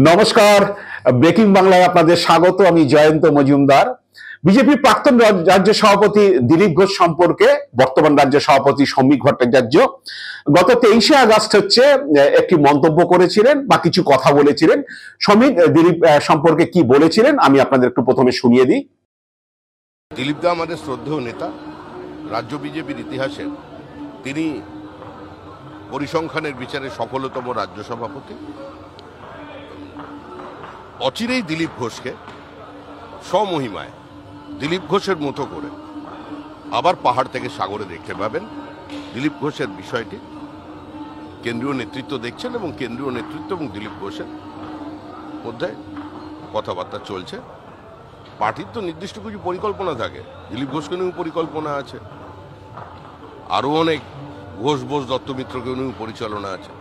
নমস্কার, ব্রেকিং বাংলায় আপনাদের স্বাগত। আমি জয়ন্ত মজুমদার। বিজেপির প্রাক্তন রাজ্য সভাপতি দিলীপ ঘোষ সম্পর্কে বর্তমান রাজ্য সভাপতি শ্রমিক ভট্টাচার্য গত 23শে আগস্ট একটি মন্তব্য করেছিলেন বা কিছু কথা বলেছিলেন। শ্রমিক দিলীপ সম্পর্কে কি বলেছিলেন আমি আপনাদের একটু প্রথমে শুনিয়ে দিই। দিলীপ দা আমাদের শ্রদ্ধেয় নেতা, রাজ্য বিজেপির ইতিহাসের তিনি পরিসংখ্যানের বিচারে সফলতম রাজ্য সভাপতি। অচিরেই দিলীপ ঘোষকে স্বমহিমায় দিলীপ ঘোষের মতো করে আবার পাহাড় থেকে সাগরে দেখতে পাবেন। দিলীপ ঘোষের বিষয়টি কেন্দ্রীয় নেতৃত্ব দেখছেন এবং কেন্দ্রীয় নেতৃত্ব এবং দিলীপ ঘোষের মধ্যে কথাবার্তা চলছে। পার্টির তো নির্দিষ্ট কিছু পরিকল্পনা থাকে, দিলীপ ঘোষকে নিয়েও পরিকল্পনা আছে, আরও অনেক ঘোষ বোস দত্তমিত্রকে নিয়েও পরিচালনা আছে,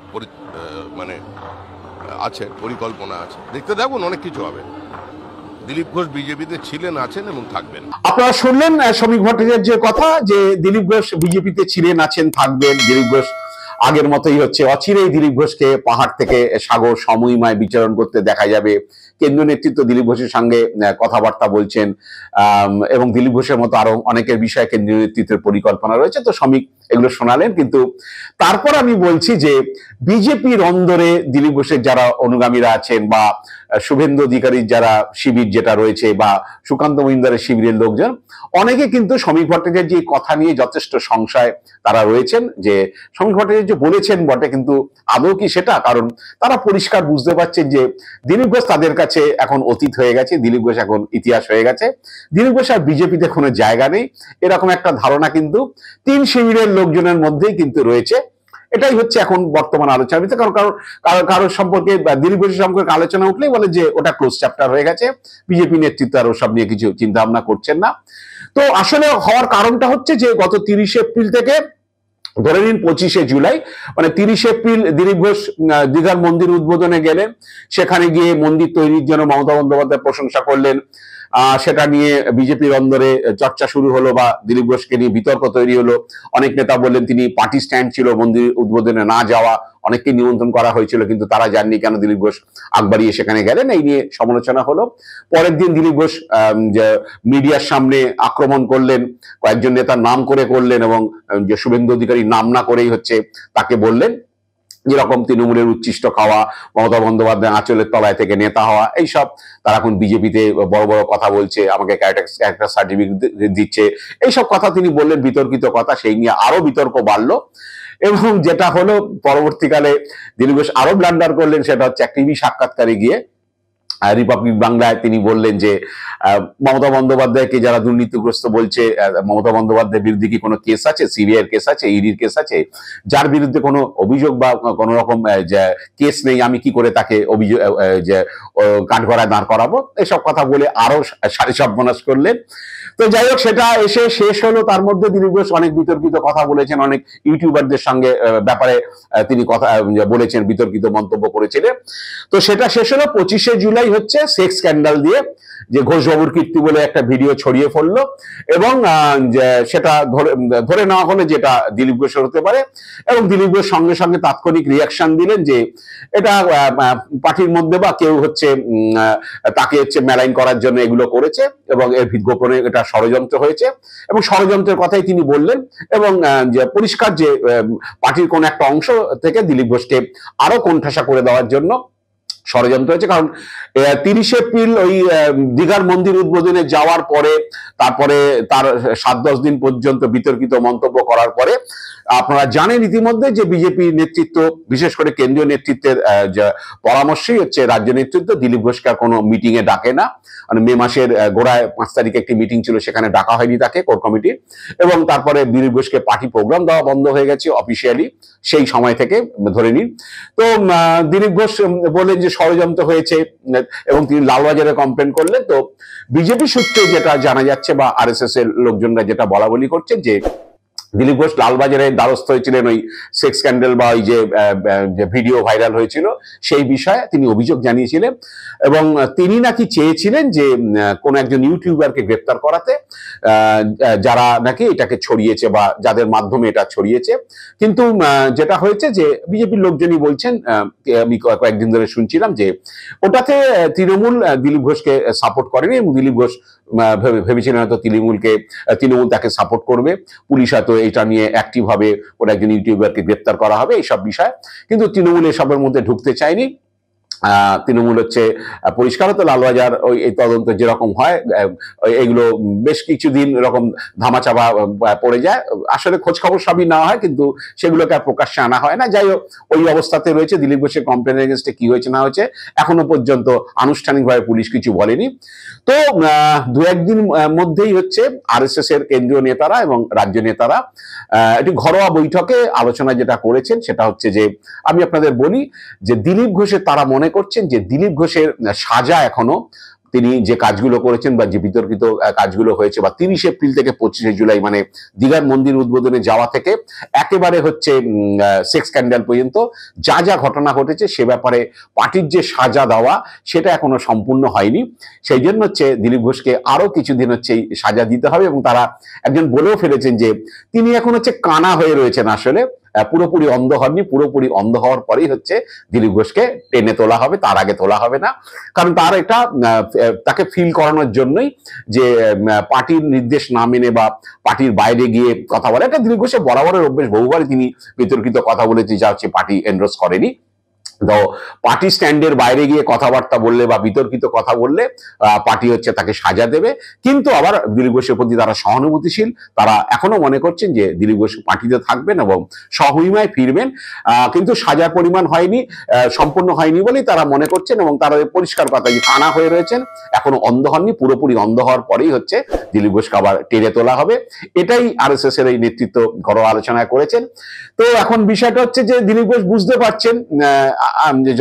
আছে পরিকল্পনা আছে। দেখতে থাকুন, অনেক কিছু হবে। দিলীপ ঘোষ বিজেপিতে ছিলেন, আছেন এবং থাকবেন। আপনারা শুনলেন শ্রমিক ভট্টাচার্যের কথা যে দিলীপ ঘোষ বিজেপিতে ছিলেন, আছেন, থাকবেন। দিলীপ ঘোষ আগের মতোই অচিরেই দিলীপ ঘোষকে পাহাড় থেকে সাগর সমহিমায় বিচরণ করতে দেখা যাবে। কেন্দ্রীয় নেতৃত্ব দিলীপ ঘোষের সঙ্গে কথাবার্তা বলছেন এবং দিলীপ ঘোষের মতো আরো অনেকের বিষয়ে কেন্দ্রীয় নেতৃত্বের পরিকল্পনা রয়েছে। তো শ্রমিক এগুলো শোনালেন, কিন্তু তারপর আমি বলছি যে বিজেপির অন্দরে দিলীপ ঘোষের যারা অনুগামীরা আছেন বা শুভেন্দু অধিকারীর যারা শিবির যেটা রয়েছে বা সুকান্ত মজুমদারের শিবিরের লোকজন, অনেকে কিন্তু শ্রমিক ভট্টাচার্যের এই কথা নিয়ে যথেষ্ট সংশয় তারা রয়েছেন যে শ্রমিক ভট্টাচার্য বলেছেন বটে, কিন্তু আদৌ কি সেটা? কারণ তারা পরিষ্কার বুঝতে পারছেন যে দিলীপ ঘোষ তাদের কাছে এখন অতীত হয়ে গেছে, দিলীপ ঘোষ এখন ইতিহাস হয়ে গেছে, দিলীপ ঘোষ আর বিজেপিতে কোনো জায়গা নেই, এরকম একটা ধারণা কিন্তু তিন শিবিরের লোকজনের মধ্যেই কিন্তু রয়েছে। এটাই এখন বর্তমান আলোচনা। কারণ কারোর সম্পর্কে দিলীপ ঘোষের সম্পর্কে আলোচনা উঠলেই বলে যে ওটা ক্লোজ চ্যাপ্টার হয়ে গেছে, বিজেপি নেতৃত্ব আর ওসব নিয়ে কিছু চিন্তা ভাবনা করছেন না। তো আসলে হওয়ার কারণটা যে গত 30 এপ্রিল থেকে ধরে নিন 25শে জুলাই, মানে 30 এপ্রিল দিলীপ ঘোষ দীঘার মন্দির উদ্বোধনে গেলেন। সেখানে গিয়ে মন্দির তৈরির জন্য মমতা বন্দ্যোপাধ্যায় প্রশংসা করলেন। সেটা নিয়ে বিজেপির অন্দরে চর্চা শুরু হলো বা দিলীপ ঘোষকে নিয়ে বিতর্ক তৈরি হলো। অনেক নেতা বললেন তিনি পার্টি স্ট্যান্ড ছিল মন্দির উদ্বোধনে না যাওয়া, অনেককে নিমন্ত্রণ করা হয়েছিল কিন্তু তারা যাননি, কেন দিলীপ ঘোষ আগ বাড়িয়ে সেখানে গেলেন, এই নিয়ে সমালোচনা হলো। পরের দিন দিলীপ ঘোষ মিডিয়ার সামনে আক্রমণ করলেন, কয়েকজন নেতার নাম করে করলেন এবং যে শুভেন্দু অধিকারীর নাম না করেই তাকে বললেন যেরকম তৃণমূলের উচ্ছিষ্ট খাওয়া, মমতা বন্দ্যোপাধ্যায় আঁচলের তলায় থেকে নেতা হওয়া, এইসব। তারা এখন বিজেপিতে বড় বড় কথা বলছে, আমাকে ক্যারেক্টার সার্টিফিকেট দিচ্ছে, এইসব কথা তিনি বললেন, বিতর্কিত কথা। সেই নিয়ে আরো বিতর্ক বাড়লো এবং যেটা হলো পরবর্তীকালে দিলীপ ঘোষ আরো ব্লান্ডার করলেন, সেটা এক টিভি সাক্ষাৎকারে গিয়ে রিপাবলিক বাংলায় তিনি বললেন যে মমতা বন্দ্যোপাধ্যায়কে যারা দুর্নীতিগ্রস্ত বলছে, মমতা বন্দ্যোপাধ্যায়ের বিরুদ্ধে কি কোনো কেস আছে, সিবিআইয়ের কেস আছে, ইডির কেস আছে? যার বিরুদ্ধে কোনো অভিযোগ বা কোনো রকম কেস নেই, আমি কি করে তাকে অভিযোগ যে কাঠগড়ায় দাঁড় করাবো? এসব কথা বলে আরো সাড়ে সর্বনাশ করলেন। তো যাই হোক, সেটা এসে শেষ হলো। তার মধ্যে দিলীপ ঘোষ অনেক বিতর্কিত কথা বলেছেন, অনেক ইউটিউবারদের সঙ্গে ব্যাপারে তিনি কথা বলেছেন, বিতর্কিত মন্তব্য করেছিলেন। তো সেটা শেষ হলো 25শে জুলাই সেক্স স্ক্যান্ডাল দিয়ে, যে ঘোষবাবুর কীর্তি বলে একটা ভিডিও ছড়িয়ে পড়লো এবং সেটা ধরে নেওয়া হলো যেটা দিলীপ ঘোষের হতে পারে। এবং দিলীপ ঘোষ সঙ্গে সঙ্গে তাৎক্ষণিক রিয়াকশন দিলেন যে এটা পার্টির মধ্যে বা কেউ তাকে মেলাইন করার জন্য এগুলো করেছে এবং এর গোপনে এটা ষড়যন্ত্র হয়েছে এবং ষড়যন্ত্রের কথাই তিনি বললেন। এবং পরিষ্কার যে পার্টির কোন একটা অংশ থেকে দিলীপ ঘোষকে আরো কোণঠাসা করে দেওয়ার জন্য ষড়যন্ত্র হয়েছে। কারণ 30 এপ্রিল ওই দীঘার মন্দির উদ্বোধনে যাওয়ার পরে, তারপরে তার 7-10 দিন পর্যন্ত বিতর্কিত মন্তব্য করার পরে আপনারা জানেন ইতিমধ্যে যে বিজেপি নেতৃত্ব, বিশেষ করে কেন্দ্রীয় নেতৃত্বের পরামর্শেই রাজ্য নেতৃত্ব দিলীপ ঘোষকে আর কোনো মিটিং এ ডাকে না। মানে মে মাসের গোড়ায় 5 তারিখে একটি মিটিং ছিল, সেখানে ডাকা হয়নি তাকে, কোর কমিটি। এবং তারপরে দিলীপ ঘোষকে পার্টি প্রোগ্রাম দেওয়া বন্ধ হয়ে গেছে অফিসিয়ালি সেই সময় থেকে, ধরে নিন। তো দিলীপ ঘোষ বললেন যে ষড়যন্ত্র হয়েছে এবং তিনি লালবাজারে কমপ্লেন করলেন। তো বিজেপি সূত্রে যেটা জানা যাচ্ছে বা আরএসএস এর লোকজনরা যেটা বলা বলি করছেন যে দিলীপ ঘোষ লালবাজারের দ্বারস্থ হয়েছিলেন ওই সেক্স স্ক্যান্ডাল বা ওই যে ভিডিও ভাইরাল হয়েছিল সেই বিষয়ে তিনি অভিযোগ জানিয়েছিলেন এবং তিনি নাকি চেয়েছিলেন যে কোন একজন ইউটিউবারকে গ্রেপ্তার করাতে যারা নাকি এটাকে ছড়িয়েছে বা যাদের মাধ্যমে এটা ছড়িয়েছে। কিন্তু যেটা হয়েছে যে বিজেপির লোকজনই বলছেন, আমি কয়েকদিন ধরে শুনছিলাম যে ওটাতে তৃণমূল দিলীপ ঘোষকে সাপোর্ট করেনি এবং দিলীপ ঘোষ ভেবেছিলেন হয়তো তৃণমূল তাকে সাপোর্ট করবে, পুলিশ হয়তো এটা নিয়ে অ্যাক্টিভ হবে, ওরা একজন ইউটিউবারকে গ্রেপ্তার করা হবে এইসব বিষয়। কিন্তু তৃণমূল এসবের মধ্যে ঢুকতে চায়নি। তৃণমূল হচ্ছে পরিষ্কারত লালবাজার ওই এই তদন্ত যেরকম হয় এগুলো বেশ কিছুদিন এরকম ধামাচাপা পড়ে যায়, আসলে খোঁজ খবর সবই নেওয়া হয় কিন্তু সেগুলোকে আর প্রকাশ্যে আনা হয় না। যাই হোক, ওই অবস্থাতে রয়েছে। দিলীপ ঘোষের কমপ্লেন এগেনস্টে কি হয়েছে না হয়েছে এখনো পর্যন্ত আনুষ্ঠানিকভাবে পুলিশ কিছু বলেনি। তো দু একদিন মধ্যেই হচ্ছে আরএসএস এর কেন্দ্রীয় নেতারা এবং রাজ্য নেতারা একটি ঘরোয়া বৈঠকে আলোচনা যেটা করেছেন সেটা হচ্ছে যে, আমি আপনাদের বলি যে দিলীপ ঘোষের তারা মনে করছেন যে দিলীপ ঘোষের সাজা এখনো, তিনি যে কাজগুলো করেছেন বা যে বিতর্কিত কাজগুলো হয়েছে বা 30 এপ্রিল থেকে 25 জুলাই মানে দীঘার মন্দির উদ্বোধনে যাওয়া থেকে একেবারে হচ্ছে সেক্স স্ক্যান্ডাল পর্যন্ত যা যা ঘটনা ঘটেছে সে ব্যাপারে পার্টির যে সাজা দেওয়া সেটা এখনো সম্পূর্ণ হয়নি। সেই জন্য হচ্ছে দিলীপ ঘোষকে আরো কিছুদিন হচ্ছে সাজা দিতে হবে এবং তারা একজন বলেও ফেলেছেন যে তিনি এখন হচ্ছে কানা হয়ে রয়েছেন, আসলে পুরোপুরি অন্ধ হননি, পুরোপুরি অন্ধ হওয়ার পরেই হচ্ছে দিলীপ ঘোষকে টেনে তোলা হবে, তার আগে তোলা হবে না। কারণ তার এটা তাকে ফিল করানোর জন্যই যে পার্টির নির্দেশ না মেনে বা পার্টির বাইরে গিয়ে কথা বলে, এটা দিলীপ ঘোষের বরাবরের অভ্যেস, বহুবারই তিনি বিতর্কিত কথা বলেছে যা হচ্ছে পার্টি এন্ডোর্স করেনি। তো পার্টি স্ট্যান্ডের বাইরে গিয়ে কথাবার্তা বললে বা বিতর্কিত কথা বললে পার্টি হচ্ছে তাকে সাজা দেবে। কিন্তু আবার দিলীপ ঘোষের প্রতি তারা সহানুভূতিশীল, তারা এখনো মনে করছেন যে দিলীপ ঘোষ পার্টিতে থাকবেন এবং সহমহিমায় ফিরবেন। কিন্তু সাজার পরিমাণ হয়নি, সম্পূর্ণ হয়নি বলেই তারা মনে করছেন এবং তারা পরিষ্কার কথা যে কানা হয়ে রয়েছেন, এখনো অন্ধ হননি, পুরোপুরি অন্ধ হওয়ার পরেই হচ্ছে দিলীপ ঘোষকে আবার টেনে তোলা হবে। এটাই আরএসএস এর এই নেতৃত্ব ঘরোয়া আলোচনায় করেছেন। তো এখন বিষয়টা হচ্ছে যে দিলীপ ঘোষ বুঝতে পারছেন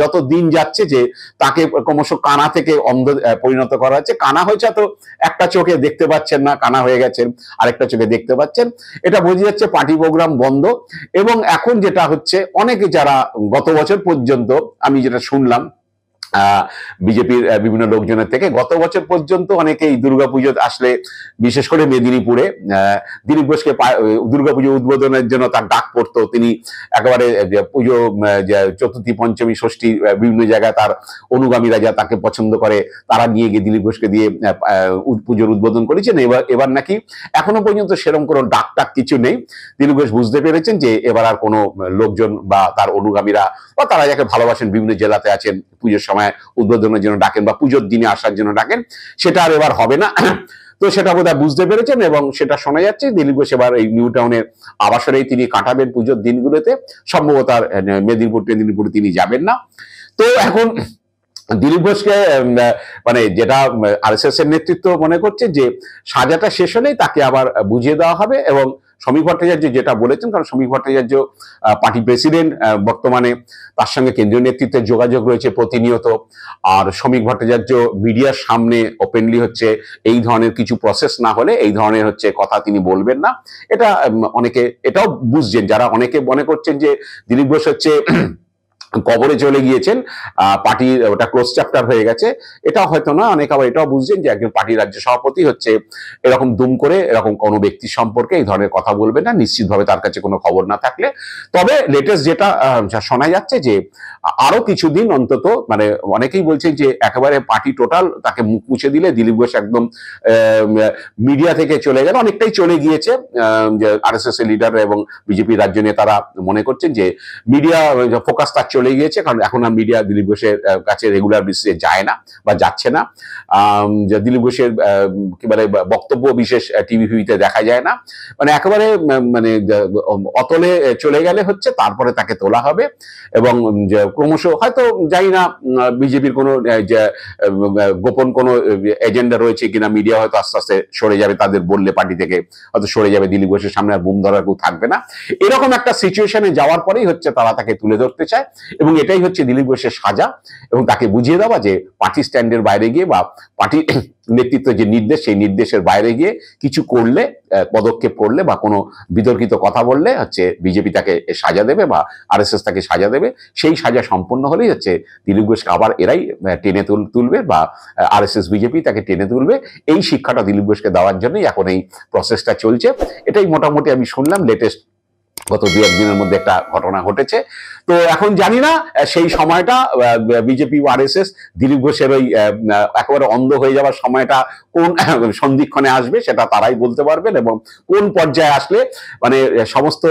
যত দিন যাচ্ছে যে তাকে ক্রমশ কানা থেকে অন্ধ পরিণত করা হচ্ছে। কানা হয়েছে তো একটা চোখে দেখতে পাচ্ছেন না, কানা হয়ে গেছেন আরেকটা চোখে দেখতে পাচ্ছেন, এটা বোঝা যাচ্ছে পার্টি প্রোগ্রাম বন্ধ। এবং এখন যেটা হচ্ছে অনেকে যারা গত বছর পর্যন্ত আমি যেটা শুনলাম বিজেপির বিভিন্ন লোকজনের থেকে, গত বছর পর্যন্ত অনেকেই দুর্গাপুজো আসলে বিশেষ করে মেদিনীপুরে দিলীপ ঘোষকে দুর্গাপুজো উদ্বোধনের জন্য তার ডাক পড়তো। তিনি একেবারে পুজো চতুর্থী পঞ্চমী ষষ্ঠী বিভিন্ন জায়গায় তার অনুগামীরা যা তাকে পছন্দ করে তারা নিয়ে গিয়ে দিলীপ ঘোষকে দিয়ে পুজোর উদ্বোধন করেছেন। এবার নাকি এখনো পর্যন্ত সেরকম কোনো ডাক টাক কিছু নেই। দিলীপ ঘোষ বুঝতে পেরেছেন যে এবার আর কোনো লোকজন বা তার অনুগামীরা বা তারা যাকে ভালোবাসেন বিভিন্ন জেলাতে আছেন পুজোর সময় উদ্বোধনের জন্য ডাকেন বা পুজোর দিনে আসার জন্য ডাকেন, সেটা আর এবার হবে না। তো সেটা বোধহয় বুঝতে পেরেছেন এবং সেটা শোনা যাচ্ছে দিলীপ ঘোষ এবার এই নিউ টাউনের আবাসনেই তিনি কাটাবেন পুজোর দিনগুলোতে, সম্ভবত আর মেদিনীপুরে তিনি যাবেন না। তো এখন দিলীপ ঘোষকে মানে যেটা আরএসএস এর নেতৃত্ব মনে করছে যে সাজাটা শেষ হলেই তাকে আবার বুঝিয়ে দেওয়া হবে। এবং শ্রমিক ভট্টাচার্য যেটা বলেছেন, কারণ শ্রমিক ভট্টাচার্য পার্টি প্রেসিডেন্ট বর্তমানে, তার সঙ্গে কেন্দ্রীয় নেতৃত্বের যোগাযোগ রয়েছে প্রতিনিয়ত। আর শ্রমিক ভট্টাচার্য মিডিয়ার সামনে ওপেনলি হচ্ছে এই ধরনের কিছু প্রসেস না হলে এই ধরনের হচ্ছে কথা তিনি বলবেন না। এটা অনেকে এটাও বুঝছেন, যারা অনেকে মনে করছেন যে দিলীপ ঘোষ হচ্ছে কবরে চলে গিয়েছেন, পার্টির ওটা ক্লোজ চ্যাপ্টার হয়ে গেছে, এটা হয়তো না। অনেকে আবার এটাও বুঝছেন যে একজন পার্টির রাজ্য সভাপতি হচ্ছে এরকম দুম করে এরকম কোনো ব্যক্তির সম্পর্কে এই ধরনের কথা বলবে না, নিশ্চিতভাবে তার কাছে কোনো খবর না থাকলে। তবে লেটেস্ট যেটা শোনা যাচ্ছে যে আরো কিছুদিন অন্তত, মানে অনেকেই বলছে যে একেবারে পার্টি টোটাল তাকে মুখ মুছে দিলে দিলীপ ঘোষ একদম মিডিয়া থেকে চলে গেল, অনেকটাই চলে গিয়েছে। আরএসএস এর লিডার এবং বিজেপি রাজ্য নেতারা মনে করছেন যে মিডিয়া ফোকাস তার চলে গিয়েছে, কারণ এখন আর মিডিয়া দিলীপ ঘোষের কাছে রেগুলার বেসিসে যায় না বা যাচ্ছে না। দিলীপ ঘোষের কি বলে বক্তব্য বিশেষ টিভি ফিভিতে দেখা যায় না, মানে একেবারে মানে অতলে চলে গেলে হচ্ছে তারপরে তাকে তোলা হবে। এবং ক্রমশ হয়তো জানি না বিজেপির কোনো গোপন কোনো এজেন্ডা রয়েছে কিনা, মিডিয়া হয়তো আস্তে আস্তে সরে যাবে, তাদের বললে পার্টি থেকে হয়তো সরে যাবে, দিলীপ ঘোষের সামনে আর বুম ধরার কেউ থাকবে না। এরকম একটা সিচুয়েশনে যাওয়ার পরেই হচ্ছে তারা তাকে তুলে ধরতে চায়। এবং এটাই হচ্ছে দিলীপ ঘোষের সাজা, এবং তাকে বুঝিয়ে দেওয়া যে পার্টি স্ট্যান্ডের বাইরে গিয়ে বা পার্টি নেতৃত্বের যে নির্দেশ, সেই নির্দেশের বাইরে গিয়ে কিছু করলে, পদক্ষেপ করলে বা কোনো বিতর্কিত কথা বললে হচ্ছে বিজেপি তাকে সাজা দেবে বা আরএসএস তাকে সাজা দেবে। সেই সাজা সম্পন্ন হলেই হচ্ছে দিলীপ ঘোষকে আবার এরাই টেনে তুলবে বা আরএসএস বিজেপি তাকে টেনে তুলবে। এই শিক্ষাটা দিলীপ ঘোষকে দেওয়ার জন্যই এখন এই প্রসেসটা চলছে। এটাই মোটামুটি আমি শুনলাম লেটেস্ট গত 2-1 দিনের মধ্যে একটা ঘটনা ঘটেছে। তো এখন জানি না সেই সময়টা বিজেপি ও আরএসএস দিলীপ ঘোষের ওই একেবারে অন্ধ হয়ে যাওয়ার সময়টা কোন সন্ধিক্ষণে আসবে সেটা তারাই বলতে পারবেন, এবং কোন পর্যায়ে আসলে মানে সমস্ত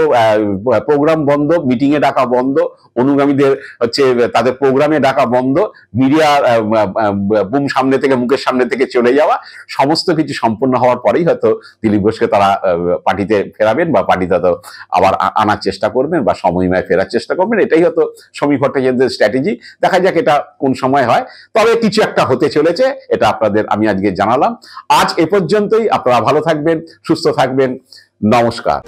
প্রোগ্রাম বন্ধ, মিটিং এ ডাকা বন্ধ, অনুগামীদের হচ্ছে তাদের প্রোগ্রামে ডাকা বন্ধ, মিডিয়া বুম সামনে থেকে, মুখের সামনে থেকে চলে যাওয়া, সমস্ত কিছু সম্পূর্ণ হওয়ার পরেই হয়তো দিলীপ ঘোষকে তারা পার্টিতে ফেরাবেন বা পার্টিতে আবার আনার চেষ্টা করবেন বা সময়ময় ফেরার চেষ্টা করবেন। এটাই হয়তো সমীর ভট্টাচার্যের স্ট্র্যাটেজি। দেখা যাক এটা কোন সময় হয়, তবে কিছু একটা হতে চলেছে, এটা আপনাদের আমি আজকে জানালাম। আজ এ পর্যন্তই। আপনারা ভালো থাকবেন, সুস্থ থাকবেন। নমস্কার।